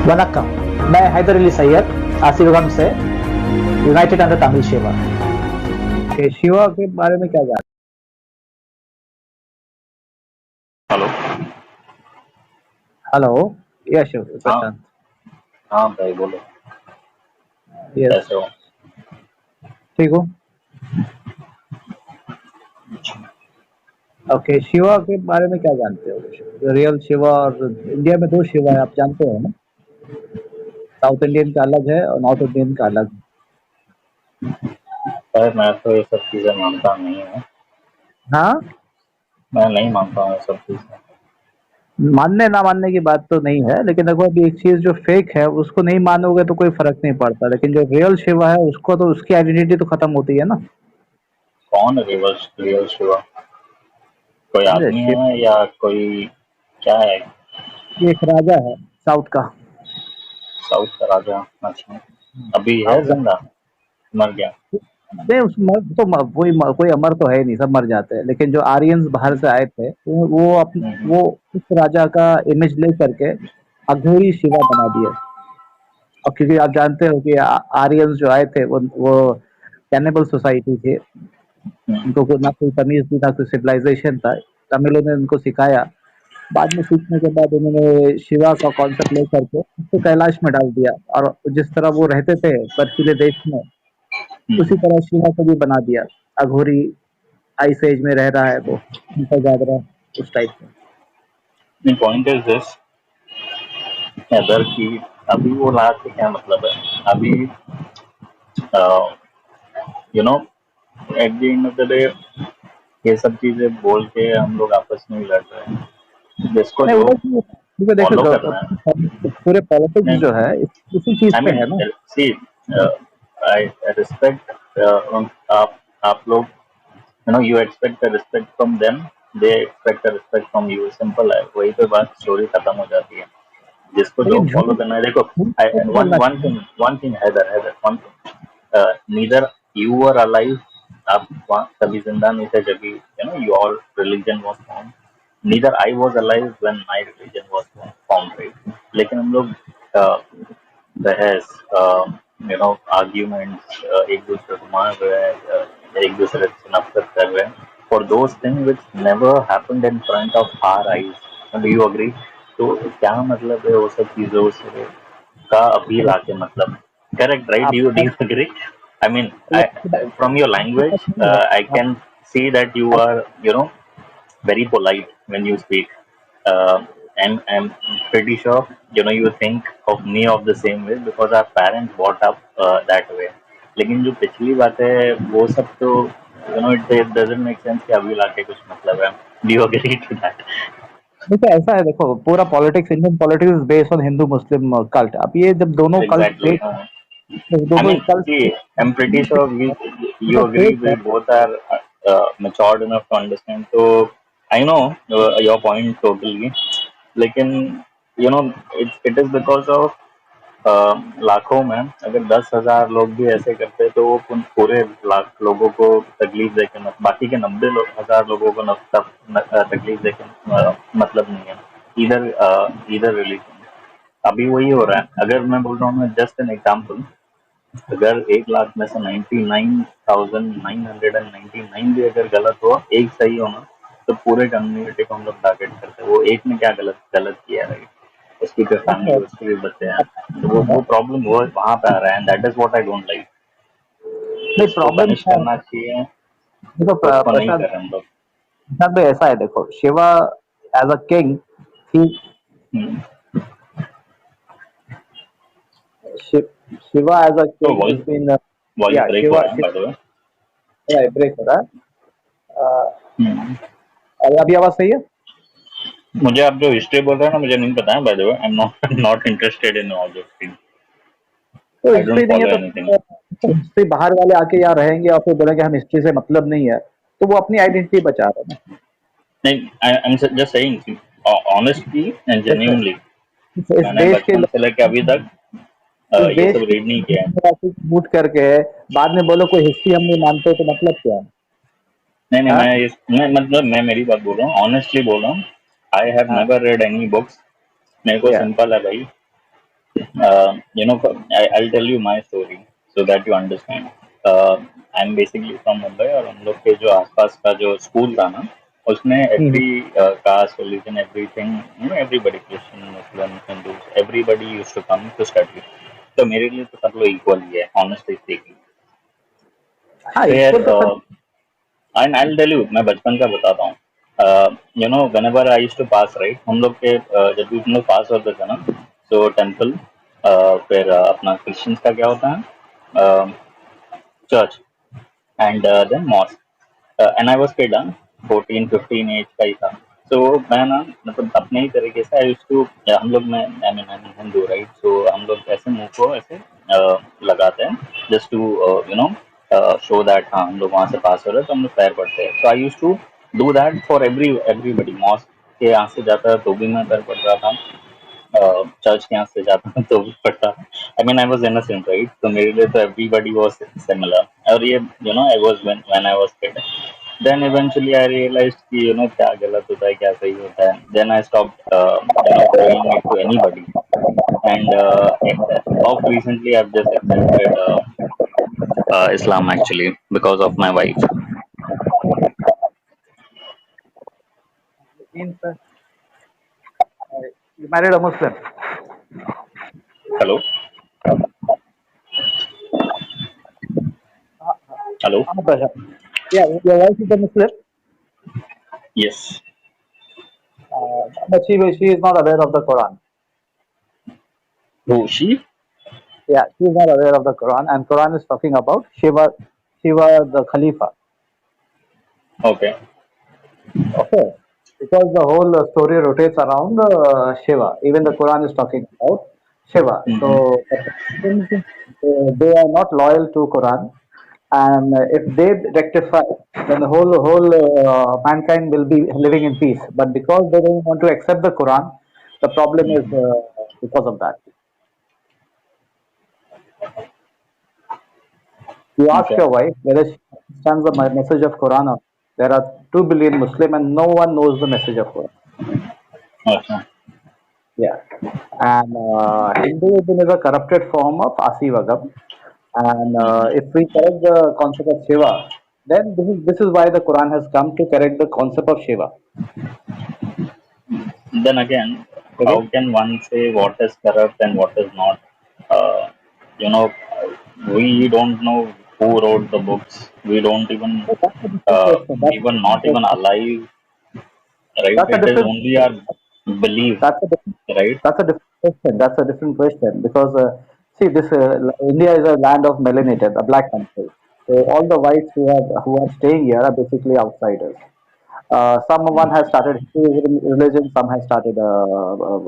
वनक्कम, मैं हैदर अली सैयद आसिफगंज से United under Tamil Shiva. Shiva के बारे में क्या जानते हेलो। हेलो। यस हाँ प्रशांत। हाँ भाई बोलो। यस, कैसे हो? ठीक हो। ओके, शिवा के बारे में क्या जानते हो? रियल शिवा और इंडिया में दो शिवा है, आप जानते हो ना। साउथ इंडियन का अलग है और नॉर्थ इंडियन का अलग है। पर मैं तो ये सब चीज़ें मानता नहीं हूँ। हाँ, मैं नहीं मानता हूँ ये सब चीज़ें। मानने ना मानने की बात तो नहीं है, लेकिन देखो अभी एक चीज जो फेक है उसको नहीं मानोगे तो कोई फर्क नहीं पड़ता, लेकिन जो रियल शिवा है उसको तो उसकी आइडेंटिटी तो खत्म होती है ना। कौन रिवर्स रियल शिवा? कोई समझे, आदमी शिव है या कोई क्या है? एक राजा है साउथ का। साउथ का राजा? अच्छा। अभी है साउथ जिंदा? मर गया? नहीं, उस मर तो कोई अमर तो है नहीं, सब मर जाते हैं, लेकिन जो आर्यंस बाहर से आए थे हम्म, वो उस राजा का इमेज ले करके अघोरी शिवा बना दिया। और क्योंकि आप जानते हो कि आर्यंस जो आए थे वो कैनिबल सोसाइटी थी। हम्म, उनको ना कोई तमीज थी ना कोई सिविलाइजेशन था। तमिलों ने उनको सिखाया। बाद में सीखने के बाद उन्होंने शिवा का कॉन्सेप्ट ले करके उसको कैलाश में डाल दिया, और जिस तरह वो रहते थे बर्फीले देश में, उसी हम्म। तरह शिवा को भी बना दिया। अघोरी आइस एज में रह रहा है वो, उनका जाग रहा है उस टाइप से। पॉइंट इज दिस अदर की अभी वो ला के क्या मतलब है? अभी you know at the end of the day ये सब चीजें बोल के हम लोग आपस में ही लड़ रहे हैं। जिसको नहीं जो वो तो क्योंकि देखो फॉलो करना है। पूरे पॉलिटिक्स नहीं, जो है इसी चीज आई पे मीन है ना। सी आई रिस्पेक्ट आप लोग you expect the respect from them, they expect the respect from you, simple है। वही पे बात स्टोरी खत्म हो जाती है। जिसको जो लेकिन फॉलो झूठ करना है देखो। झूठ तो नहीं वन बोलना one thing either one thing, neither you are alive, आप वहाँ कभी जिंदा नहीं थे जब your religion was form, neither I was alive when my religion was form, right? लेकिन हम लोग बहस, आर्ग्यूमेंट्स, एक दूसरे को मार रहे हैं, एक दूसरे से नफरत कर रहे हैं for those thing which never happened in front of our eyes. Do you agree? तो क्या मतलब है वो सब चीजों से का अपील आके मतलब? Correct, right? आप do you agree? I mean, from your language, I आप can see that you are, very polite when you speak. And I'm pretty sure, you think of me of the same way because our parents brought up that way. लेकिन जो पिछली बात है वो सब तो it doesn't make sense कि अभी लाके कुछ मतलब है। Do you agree to that? देखो ऐसा है, देखो पूरा politics, Indian politics is based on Hindu Muslim cult. अब ये जब दोनों कल्ट Exactly. फेक, I दोनों mean, cult see, I'm pretty sure you agree fake है। we both are matured enough to understand. So I know your point totally. लेकिन it is because of लाखों में अगर 10,000 लोग भी ऐसे करते तो वो उन पूरे लाख लोगों को तकलीफ देके बाकी के 90,000 लोगों को तकलीफ देके मतलब नहीं है। इधर रिलीजन अभी वही हो रहा है। अगर मैं बोल रहा हूँ, जस्ट एन एग्जाम्पल, अगर 1 लाख में से 99,999 भी अगर गलत हो, एक सही हो ना, तो पूरे कम्युनिटी को हम लोग टारगेट करते हैं। वो एक ने क्या गलत गलत किया है? उसकी भी फैमिली, उसके भी बच्चे हैं। तो वो प्रॉब्लम वो वहां पे आ रहा है, and that is what I don't like. नहीं, जिसको प्रॉब्लम पनिश क्या है? करना चाहिए देखो उसको नहीं प्रशांत, कर रहे हम लोग। प्रशांत भाई ऐसा है, देखो Shiva as a king, he hmm. Shiva as a तो king voice is been, voice या ब्रेक हो शिवा रहा है by the way. Shiva break हो रहा है। अभी आवाज सही है? मुझे आप जो हिस्ट्री बोल रहे हैं ना, मुझे नहीं पता है by the way. I am not not interested in all this thing. तो आई हिस्ट्री डोंट नहीं है फॉलो एनीथिंग। तो हिस्ट्री बाहर वाले आके यहाँ रहेंगे और फिर बोलेंगे हम हिस्ट्री से मतलब नहीं है, तो वो अपनी आइडेंटिटी बचा रहे हैं नहीं, I am just saying honestly and ना। जेन्युइनली। इस मैंने देश के बचपन से लेकर अभी तक इस ये देश सब रीड नहीं किया है। की बूट करके बाद में बोलो कोई हिस्ट्री हम नहीं मानते, तो मतलब क्या है? नहीं नहीं, हाँ, मैं मतलब मैं मेरी बात बोल रहा हूँ, ऑनेस्टली बोल रहा हूँ। आई हैव हाँ, नेवर रेड एनी बुक्स। मेरे को या सिंपल है भाई। I'll tell you my story so that you understand. I'm basically from Mumbai और हम लोग के जो आसपास का जो स्कूल था ना उसमें Mhm. every caste religion everything everybody Christian Muslim Hindus everybody used to come to study. तो मेरे लिए तो सब लोग इक्वल ही है honestly speaking. हाँ फिर इक्वल तो सब एंड आई टेल यू मैं बचपन का बताता हूँ. Whenever I used to pass right हम लोग के जब भी हम लोग पास होते थे ना तो टेम्पल फिर अपना क्रिश्चियंस का क्या होता है church and then mosque and I was kid 14 15 age का ही था. सो मैं ना मतलब अपने ही तरीके से आई यूज्ड टू हम लोग में I mean Hindu right so हम लोग ऐसे मुंह को ऐसे लगाते हैं जस्ट टू शो दैट हाँ हम लोग वहां से पास हो रहे हैं तो हम लोग पैर पड़ते हैं. So I used to do that for everybody mosque के यहाँ से जाता है तो भी मैं पैर पड़ रहा था चर्च के यहाँ से जाता हूँ तो भी पढ़ता. I mean I was innocent right तो मेरे लिए तो एवरीबॉडी वाज सिमिलर और ये I was when I was kid. Then eventually I realised कि क्या गलत होता है क्या सही होता है. Then I stopped doing it to anybody and of recently I've just accepted Islam actually because of my wife. means you married a Muslim. Hello, hello. Prashant. Yeah, your wife is a Muslim, Yes. but she is not aware of the Quran. Who she? Yeah, she is not aware of the Quran, and Quran is talking about Shiva the Khalifa. Okay. Okay, because the whole story rotates around Shiva. Even the Quran is talking about Shiva. Mm-hmm. So the Muslims, they are not loyal to Quran, and if they rectify, then the whole mankind will be living in peace. But because they don't want to accept the Quran, the problem is Mm-hmm. because of that. You ask Okay. your wife whether she understands the message of Quran. Or there are 2 billion Muslim, and no one knows the message of Quran. Okay. Yeah, and Hinduism is a corrupted form of Asivagam. And Mm-hmm. if we correct the concept of Shiva, then this is why the Quran has come to correct the concept of Shiva. Then again, Okay, how can one say what is corrupt and what is not? Uh, you know, we don't know who wrote the books. We don't even, so that's a different question. That's a even different not even question. alive, right? That's a It is different. only our belief, That's a different. right? That's a different question. That's a different question because see, this India is a land of melanated, a black country. So all the whites who are staying here are basically outsiders. Someone has started Hindu religion, some has started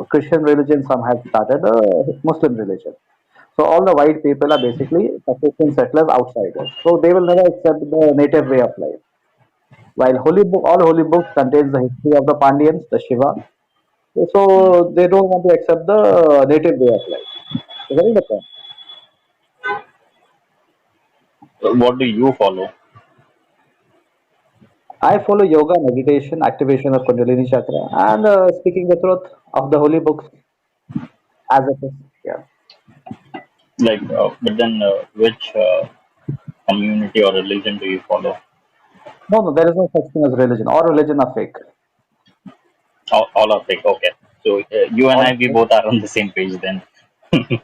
Christian religion, some has started Muslim religion. So all the white people are basically Caucasian settlers, outsiders. So they will never accept the native way of life. While all holy books contains the history of the Pandyans, the Shiva. So they don't want to accept the native way of life. So that is the point. What do you follow? I follow yoga, meditation, activation of Kundalini chakra, and speaking the truth of the holy books as it is. Yeah. Like, but then which community or religion do you follow? No, no, there is no such thing as religion. All religion are fake. All are fake. Okay. So you and All I, we fake. both are on the same page then.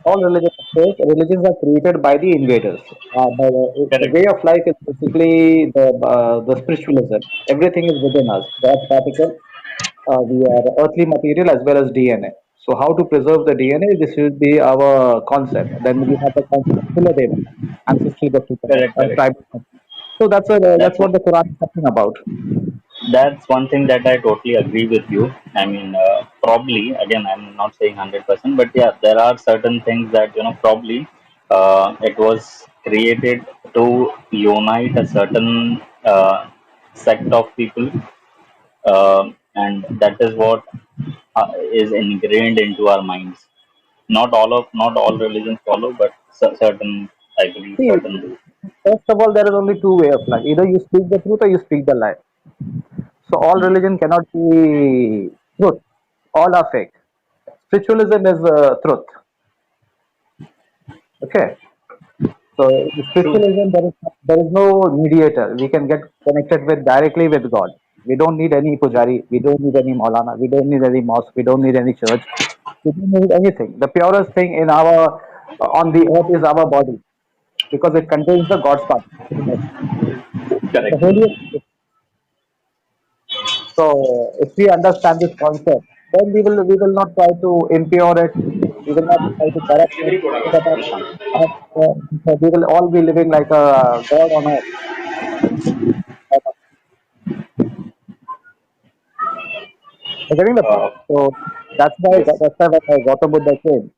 All religions are fake. Religions are created by the invaders. The Correct. way of life is basically the spiritualism. Everything is within us. God's particle. We are earthly material as well as DNA. So how to preserve the DNA? This should be our concept. Then we have the concept of Kula Deva, ancestry of Correct. and Correct. tribal. So that's That's what the Quran is talking about. that's one thing that I totally agree with you. I mean, probably again, I'm not saying 100%, but yeah, there are certain things that probably it was created to unite a certain sect of people, and that is what is ingrained into our minds. Not all religions follow, but certain, I believe, See, certain do. first of all, there is only two way of life. Either you speak the truth or you speak the lie. So all religion cannot be truth. All are fake. Spiritualism is truth. Okay, so in True. spiritualism there is no mediator. We can get connected with directly with God. We don't need any pujari. We don't need any maulana. We don't need any mosque. We don't need any church. We don't need anything. The purest thing in our on the earth is our body because it contains the God's part. The Correct. holiest. So if we understand this concept, then we will not try to impure it. We will not try to corrupt it. So that we will all be living like a God on earth. You're getting the point. Uh, So yes. that's why when Gautam Buddha came,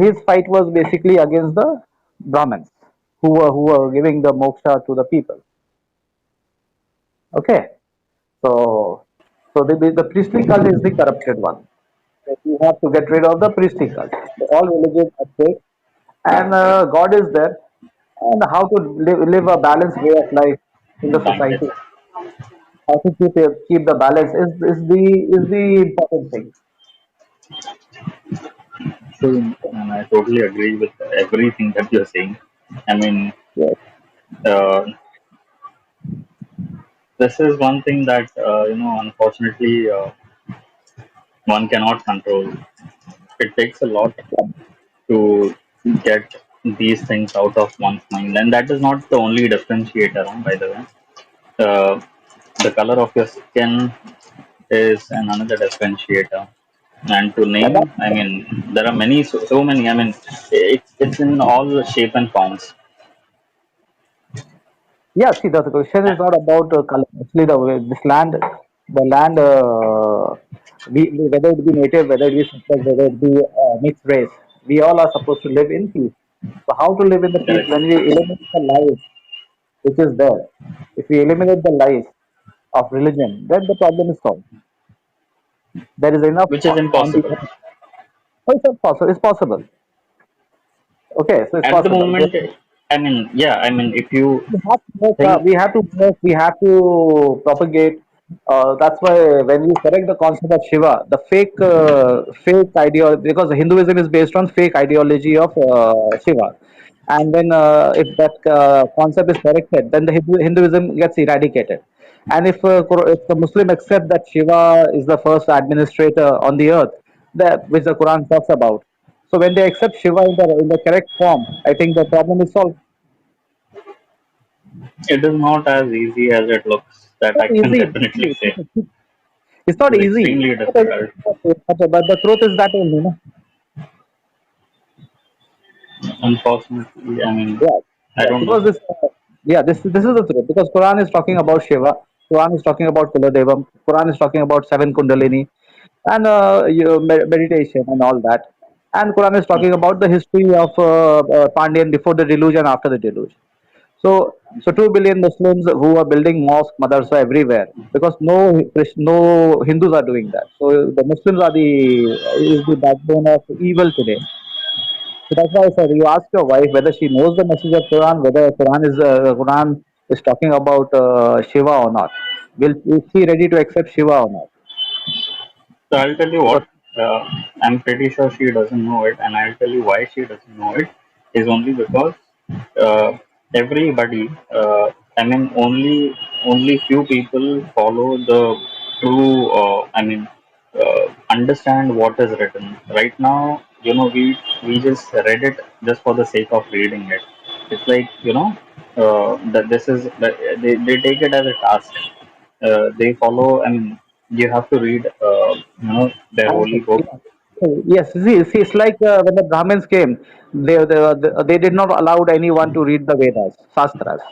his fight was basically against the Brahmins who were giving the moksha to the people. Okay, so the priestly cult is the corrupted one. So we have to get rid of the priestly cult. So all religions are fake, and God is there. And how to live a balanced way of life in the Thank you. society, how to keep the balance is the important thing. True. And I totally agree with everything that you're saying. I mean, Yes. uh, this is one thing that, unfortunately, one cannot control. It takes a lot to get these things out of one's mind. And that is not the only differentiator, by the way. Uh, the color of your skin is another differentiator. And to Yeah, name, I mean, there are many, so many. I mean, it's in all shape and forms. yeah. See, the question is not about color. Actually, the land, whether it be native, whether it be settler, whether it be mixed race, we all are supposed to live in peace. So, how to live in the peace Correct. when we eliminate the lies which is there? If we eliminate the lies of religion, then the problem is solved. There is enough Which is on the impossible. earth. Oh, it's not possible. It's possible. Okay, so it's At the possible. moment, I mean, yeah, I mean, if you We have to work, think, we have to propagate. That's why when you correct the concept of Shiva, the fake idea, because Hinduism is based on fake ideology of Shiva, and when if that concept is corrected, then the Hinduism gets eradicated. And if the Muslim accept that Shiva is the first administrator on the earth, that which the Quran talks about, so when they accept Shiva in the correct form, I think the problem is solved. it is not as easy as it looks, that Not I can easy. definitely say. It's not It's easy. extremely difficult. But the truth is that only, no? Unfortunately, I mean, Yeah, I yeah. don't know. Because this is the truth. Because Quran is talking about Shiva, Quran is talking about Kuladevam, Quran is talking about seven Kundalini, and meditation and all that. And Quran is talking about the history of Pandian before the deluge and after the deluge. So 2 billion Muslims who are building mosque, madrasa everywhere because no Hindus are doing that. So the Muslims are the backbone of evil today. So that's why I said you ask your wife whether she knows the message of Quran, whether Quran is talking about Shiva or not. Is she ready to accept Shiva or not? So I'll tell you Because what, I'm pretty sure she doesn't know it, and I'll tell you why she doesn't know it is only because uh, everybody, I mean, only few people follow the true, understand what is written. Right now, we just read it just for the sake of reading it. It's like, that this is that they take it as a task. They follow. I mean, you have to read, their holy book. yeah. Yes, see, it's like when the Brahmins came, they did not allow anyone to read the Vedas, Shastras.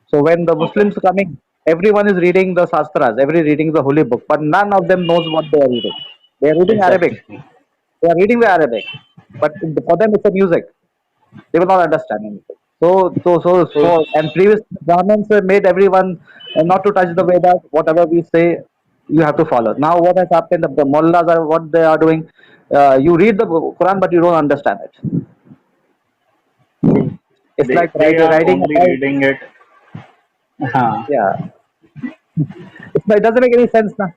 So when the Okay, Muslims coming, everyone is reading the Shastras, every reading the holy book, but none of them knows what they are reading. They are reading Arabic. exactly. They are reading the Arabic, but for them it's a music. They will not understand anything. So And previous Brahmins made everyone not to touch the Vedas. Whatever we say, you have to follow. Now, what has happened? The mullahs are what they are doing. You read the Quran, but you don't understand it. true. It's like They are riding a only bike. reading it. Yeah, it doesn't make any sense now.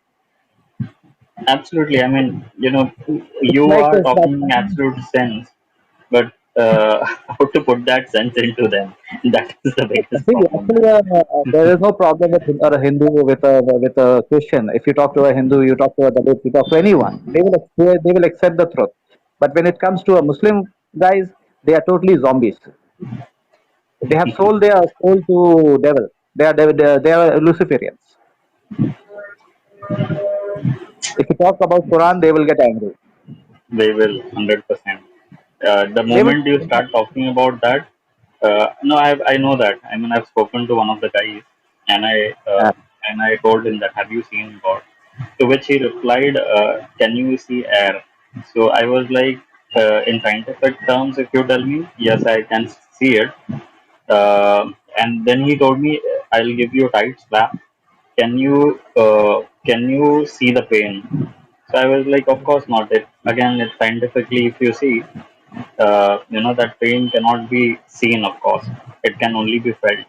Absolutely. I mean, It's you like are this. talking absolute sense, but how to put that sense into them. That is the biggest See, problem, actually, man. there is no problem with a Hindu with a Christian. If you talk to a Hindu, you talk to a Dalit, you talk to anyone, they will accept the truth. But when it comes to a Muslim guys, they are totally zombies. They have sold their soul to devil. They are Luciferians. If you talk about Quran, they will get angry. They will 100%. The They will. moment you start talking about that, no, I know that. I mean, I've spoken to one of the guys, and Uh, I told him that, have you seen God? To which he replied, can you see air? So I was like, in scientific terms, if you tell me, yes, I can see it. And then he told me, I'll give you a tight slap. Can you see the pain? So I was like, of course not. It again, it's scientifically, if you see, that pain cannot be seen. Of course, it can only be felt.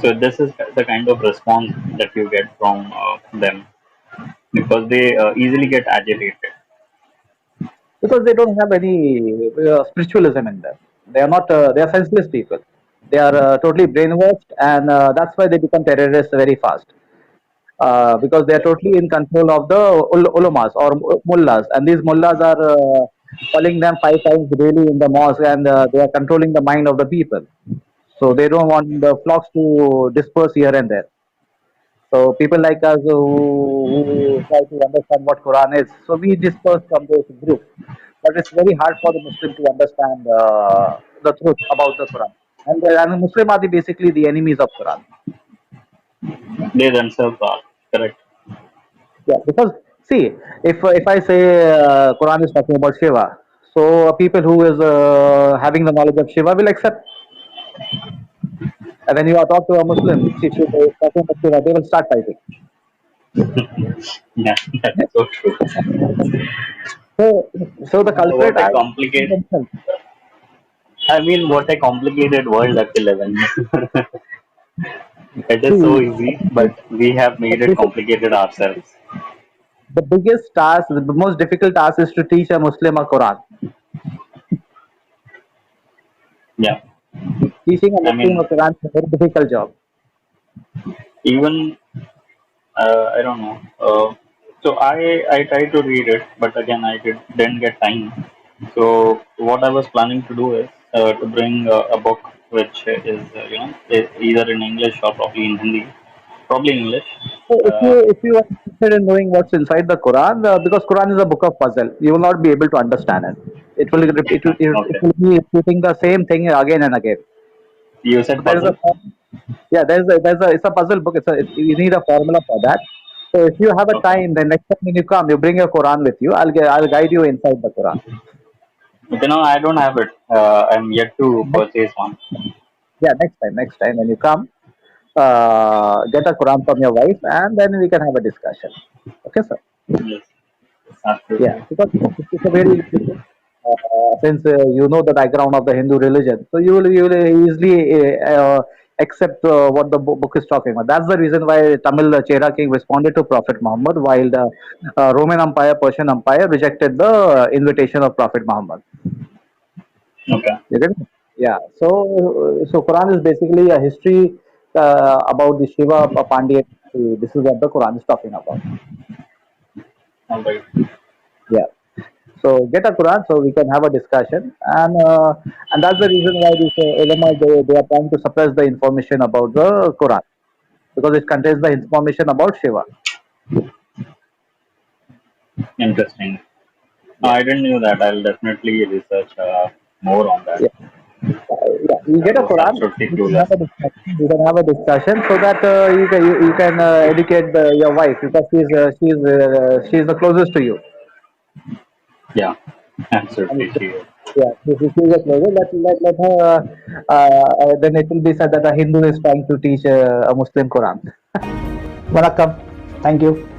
So this is the kind of response that you get from them because they easily get agitated. because they don't have any spiritualism in them. They are not. They are senseless people. They are totally brainwashed, and that's why they become terrorists very fast. Because they are totally in control of the ulamas or mullahs, and these mullahs are calling them 5 times daily in the mosque, and they are controlling the mind of the people. So they don't want the flocks to disperse here and there. So people like us who try to understand what Quran is, so we disperse from those groups. But it's very hard for the Muslim to understand the truth about the Quran. And the Muslim are basically the enemies of Quran. They themselves are correct. Yeah, because see, if I say Quran is talking about Shiva, so people who is having the knowledge of Shiva will accept. And when you are talking to a Muslim, see, Shiva is talking about Shiva, they will start fighting. Yeah, that's so true. So, so the culprit What a are complicate. themselves. I mean, what a complicated world that we live in. It is so See, easy, but we have made it this is complicated ourselves. the biggest task, the most difficult task is to teach a Muslim a Quran. Yeah, Teaching a I Muslim a mean, Quran is a very difficult job. even I don't know. So I tried to read it, but again didn't get time. So what I was planning to do is to bring a book which is either in English or probably in Hindi, probably English. So Uh, if you are interested in knowing what's inside the Quran, because Quran is a book of puzzle, you will not be able to understand it. It okay, will be repeating the same thing again and again. you So said there is puzzle. yeah, it's a puzzle book. You need a formula for that. So if you have a Okay, time, then next time when you come, you bring your Quran with you. I'll guide you inside the Quran. I don't have it. I'm yet to Next, purchase one. yeah, next time when you come, get a Quran from your wife, and then we can have a discussion. Okay, sir. Yes, Yeah, absolutely. because it's a very since you know the background of the Hindu religion, so you will easily accept what the book is talking about. That's the reason why Tamil Chera King responded to Prophet Muhammad, while the Roman Empire, Persian Empire rejected the invitation of Prophet Muhammad. Okay, You get me? Yeah. So Quran is basically a history about the Shiva Pandya. This is what the Quran is talking about. all right. Yeah. So get a Quran so we can have a discussion, and that's the reason why these ulama they are trying to suppress the information about the Quran because it contains the information about Shiva. Interesting. No, Yeah, I didn't know that. I'll definitely research more on that. yeah, yeah. You I get a was Quran. absolutely We can clueless. have a discussion. We can have a discussion so that you can educate your wife because she's the closest to you. Yeah, And absolutely. She is. yeah, if she is the closest, let her. Then it will be said that a Hindu is trying to teach a Muslim Quran. Welcome. Thank you.